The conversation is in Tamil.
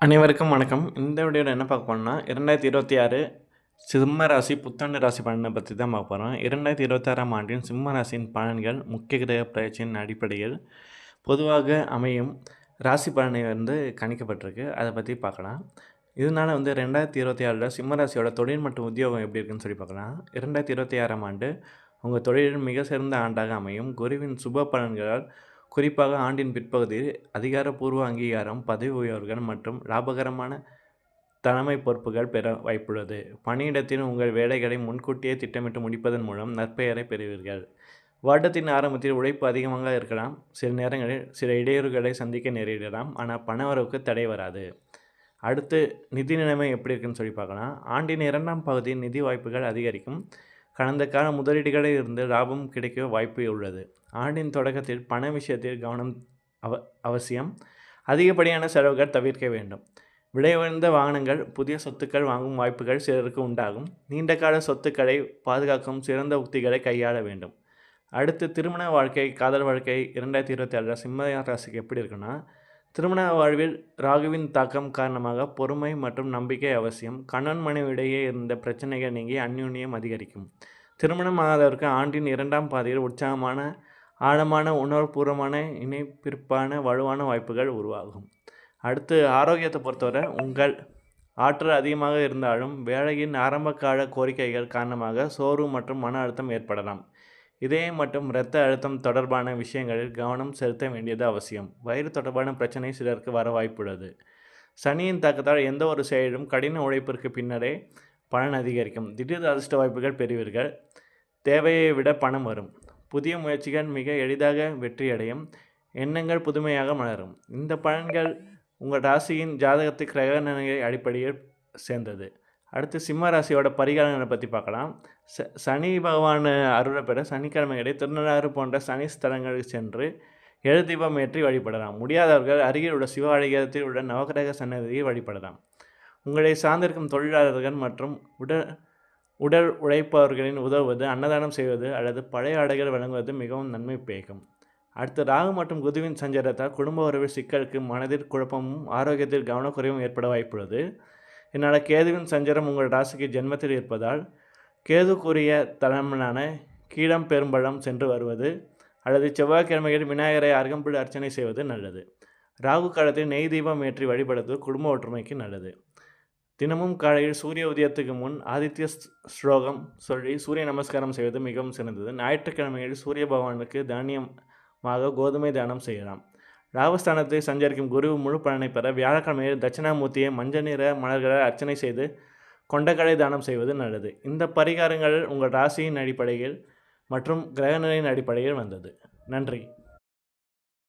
அனைவருக்கும் வணக்கம். இந்த வீடியோவில் என்ன பார்க்க போறோம்னா, 2026 சிம்ம ராசி புத்தாண்டு ராசி பலனை பற்றி தான் பார்க்க போகிறோம். 2026ஆம் ஆண்டின் சிம்ம ராசியின் பலன்கள் முக்கிய கிரக பயிற்சியின் அடிப்படையில் பொதுவாக அமையும் ராசி பலனை கணிக்கப்பட்டிருக்கு. அதை பற்றி பார்க்கலாம். இதனால் 2026ல் சிம்ம ராசியோட தொழில் மற்றும் உத்தியோகம் எப்படி இருக்குன்னு சொல்லி பார்க்கலாம். 2026ஆம் ஆண்டு உங்கள் தொழிலில் மிக சிறந்த ஆண்டாக அமையும். குருவின் சுப பலன்களால் குறிப்பாக ஆண்டின் பிற்பகுதியில் அதிகாரப்பூர்வ அங்கீகாரம், பதவி உயர்வுகள் மற்றும் லாபகரமான தலைமை பொறுப்புகள் பெற வாய்ப்புள்ளது. பணியிடத்தில் உங்கள் வேலைகளை முன்கூட்டியே திட்டமிட்டு முடிப்பதன் மூலம் நற்பெயரை பெறுவீர்கள். வருடத்தின் ஆரம்பத்தில் உழைப்பு அதிகமாக இருக்கலாம். சில நேரங்களில் சில இடையூறுகளை சந்திக்க நேரிடலாம். ஆனால் பணவரவுக்கு தடை வராது. அடுத்து நிதி நிலைமை எப்படி இருக்குன்னு சொல்லி பார்க்கலாம். ஆண்டின் 2ஆம் பகுதியில் நிதி வாய்ப்புகள் அதிகரிக்கும். கடந்த கால முதலீடுகளில் இருந்து லாபம் கிடைக்க வாய்ப்பு உள்ளது. ஆண்டின் தொடக்கத்தில் பண விஷயத்தில் கவனம் அவசியம். அதிகப்படியான செலவுகள் தவிர்க்க வேண்டும். விலை உயர்ந்த வாகனங்கள், புதிய சொத்துக்கள் வாங்கும் வாய்ப்புகள் சிலருக்கு உண்டாகும். நீண்டகால சொத்துக்களை பாதுகாக்கும் சிறந்த உத்திகளை கையாள வேண்டும். அடுத்து திருமண வாழ்க்கை, காதல் வாழ்க்கை 2026 சிம்ம ராசிக்கு எப்படி இருக்குன்னா, திருமண வாழ்வில் ராகுவின் தாக்கம் காரணமாக பொறுமை மற்றும் நம்பிக்கை அவசியம். கணவன் மனைவியிடையே இருந்த பிரச்சனைகள் நீங்கி அந்யோன்யம் அதிகரிக்கும். திருமணம் ஆகாதவருக்கு ஆண்டின் 2ஆம் பாதியில் உற்சாகமான, ஆழமான, உணர்வுபூர்வமான, இணைப்பிற்பான வலுவான வாய்ப்புகள் உருவாகும். அடுத்து ஆரோக்கியத்தை பொறுத்தவரை உங்கள் ஆற்றல் அதிகமாக இருந்தாலும் வேலையின் ஆரம்பகால கோரிக்கைகள் காரணமாக சோர்வு மற்றும் மன அழுத்தம் ஏற்படலாம். இதயம் மற்றும் இரத்த அழுத்தம் தொடர்பான விஷயங்களில் கவனம் செலுத்த வேண்டியது அவசியம். வயிறு தொடர்பான பிரச்சனை சிலருக்கு வர வாய்ப்புள்ளது. சனியின் தாக்கத்தால் எந்த ஒரு செயலும் கடின உழைப்பிற்கு பின்னரே பலன் அதிகரிக்கும். திடீர் அதிர்ஷ்ட வாய்ப்புகள் பெறுவீர்கள். தேவையை விட பணம் வரும். புதிய முயற்சிகள் மிக எளிதாக வெற்றியடையும். எண்ணங்கள் புதுமையாக மலரும். இந்த பலன்கள் உங்கள் ராசியின் ஜாதகத்தை கிரகநிலை அடிப்படையில் சேர்ந்தது. அடுத்து சிம்ம ராசியோட பரிகாரங்களை பற்றி பார்க்கலாம். சனி பகவான் அருளை பெற சனிக்கிழமைகளில் திருநள்ளாறு போன்ற சனி ஸ்தலங்களுக்கு சென்று எழுதீபம் ஏற்றி வழிபடலாம். முடியாதவர்கள் அருகில் உள்ள சிவாலயத்தில் உள்ள நவகிரக சன்னதியை வழிபடலாம். உங்களை சார்ந்திருக்கும் தொழிலாளர்கள் மற்றும் உடல் உழைப்பவர்களின் உதவுவது, அன்னதானம் செய்வது அல்லது பழைய ஆடைகள் வழங்குவது மிகவும் நன்மை பயக்கும். அடுத்து ராகு மற்றும் குருவின் சஞ்சாரத்தால் குடும்ப உறவில் சிக்கலுக்கு, மனதில் குழப்பமும் ஆரோக்கியத்தில் கவனக்குறைவும் ஏற்பட வாய்ப்புள்ளது. இதனால் கேதுவின் சஞ்சாரம் உங்கள் ராசிக்கு ஜென்மத்தில் இருப்பதால் கேதுக்குரிய தலமான கீழம் பெரும்பள்ளம் சென்று வருவது அல்லது செவ்வாய்க்கிழமைகளில் விநாயகரை அருகம்புல் அர்ச்சனை செய்வது நல்லது. ராகு காலத்தில் நெய் தீபம் ஏற்றி வழிபடுவது குடும்ப ஒற்றுமைக்கு நல்லது. தினமும் காலையில் சூரிய உதயத்துக்கு முன் ஆதித்ய ஸ்லோகம் சொல்லி சூரிய நமஸ்காரம் செய்வது மிகவும் சிறந்தது. ஞாயிற்றுக்கிழமைகளில் சூரிய பகவானுக்கு தானியமாக கோதுமை தானம் செய்யலாம். ராகுஸ்தானத்தை சஞ்சரிக்கும் குரு முழு பலனை பெற வியாழக்கிழமையில் தட்சிணாமூர்த்தியை மஞ்சள் நிற மலர்களை அர்ச்சனை செய்து கொண்டக்கடலை தானம் செய்வது நல்லது. இந்த பரிகாரங்கள் உங்கள் ராசியின் அடிப்படையில் மற்றும் கிரகநிலையின் அடிப்படையில் வந்தது. நன்றி.